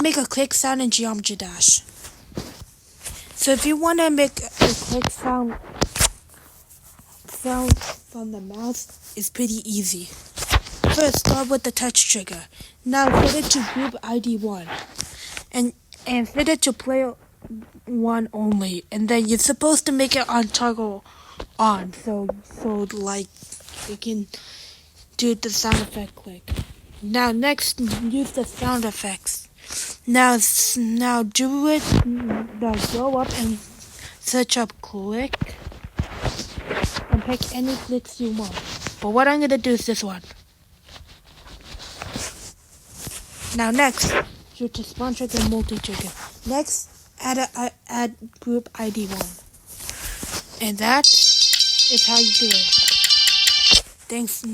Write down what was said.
make a click sound in Geometry Dash. So if you want to make a click sound from the mouse, it's pretty easy. First, start with the touch trigger. Now set it to group ID 1. And set it to player 1 only. And then you're supposed to make it on toggle on. So like you can do the sound effect click. Now next, use the sound effects. Now do it. Now go up and search up click and pick any clicks you want. But what I'm gonna do is this one. Now next, you to sponsor the multi-trigger. Next, add group ID 1. And that is how you do it. Thanks.